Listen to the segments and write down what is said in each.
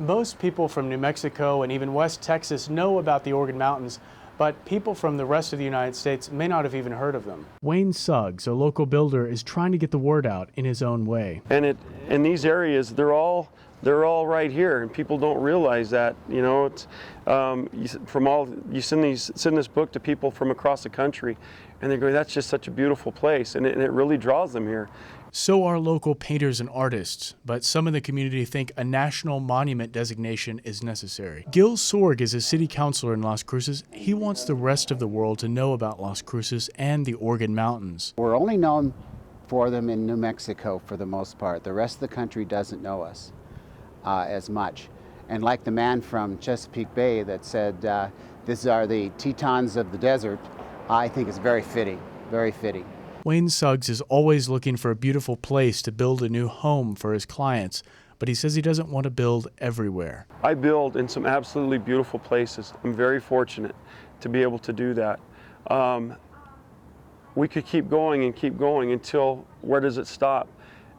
Most people from New Mexico and even West Texas know about the Organ Mountains, but people from the rest of the United States may not have even heard of them. Wayne Suggs, a local builder, is trying to get the word out in his own way. And in these areas, they're all right here, and people don't realize that. You know, it's you send this book to people from across the country, and they go, "That's just such a beautiful place," and it really draws them here. So are local painters and artists, but some in the community think a national monument designation is necessary. Gil Sorg is a city councilor in Las Cruces. He wants the rest of the world to know about Las Cruces and the Organ Mountains. We're only known for them in New Mexico for the most part. The rest of the country doesn't know us as much. And like the man from Chesapeake Bay that said, these are the Tetons of the desert, I think it's very fitting, very fitting. Wayne Suggs is always looking for a beautiful place to build a new home for his clients, but he says he doesn't want to build everywhere. I build in some absolutely beautiful places. I'm very fortunate to be able to do that. We could keep going and keep going until where does it stop?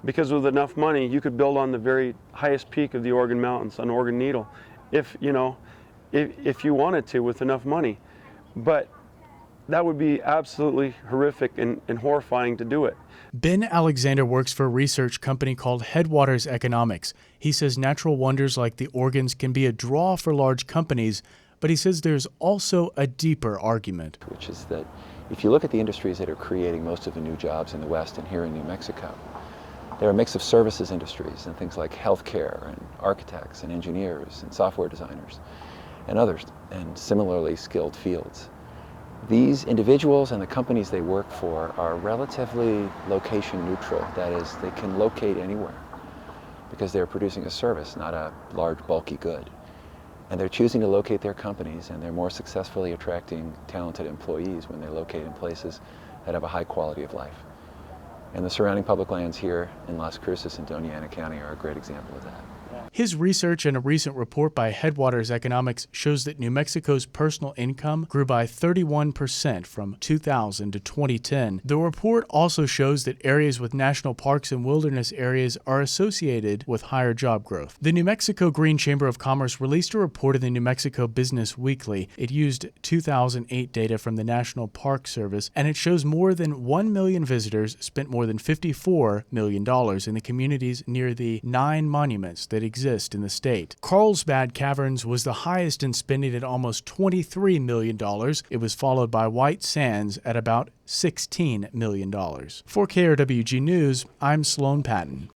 Because with enough money, you could build on the very highest peak of the Organ Mountains, on Organ Needle, if you wanted to, with enough money. But that would be absolutely horrific and horrifying to do it. Ben Alexander works for a research company called Headwaters Economics. He says natural wonders like the organs can be a draw for large companies, but he says there's also a deeper argument. Which is that if you look at the industries that are creating most of the new jobs in the West and here in New Mexico, they're a mix of services industries and things like healthcare and architects and engineers and software designers and others, and similarly skilled fields. These individuals and the companies they work for are relatively location neutral. That is, they can locate anywhere because they're producing a service, not a large bulky good. And they're choosing to locate their companies, and they're more successfully attracting talented employees when they locate in places that have a high quality of life. And the surrounding public lands here in Las Cruces and DONA ANA County are a great example of that. His research and a recent report by Headwaters Economics shows that New Mexico's personal income grew by 31% from 2000 to 2010. The report also shows that areas with national parks and wilderness areas are associated with higher job growth. The New Mexico Green Chamber of Commerce released a report in the New Mexico Business Weekly. It used 2008 data from the National Park Service, and it shows more than 1 million visitors spent more than $54 million in the communities near the 9 monuments that exist in the state. Carlsbad Caverns was the highest in spending at almost $23 million. It was followed by White Sands at about $16 million. For KRWG News, I'm Sloan Patton.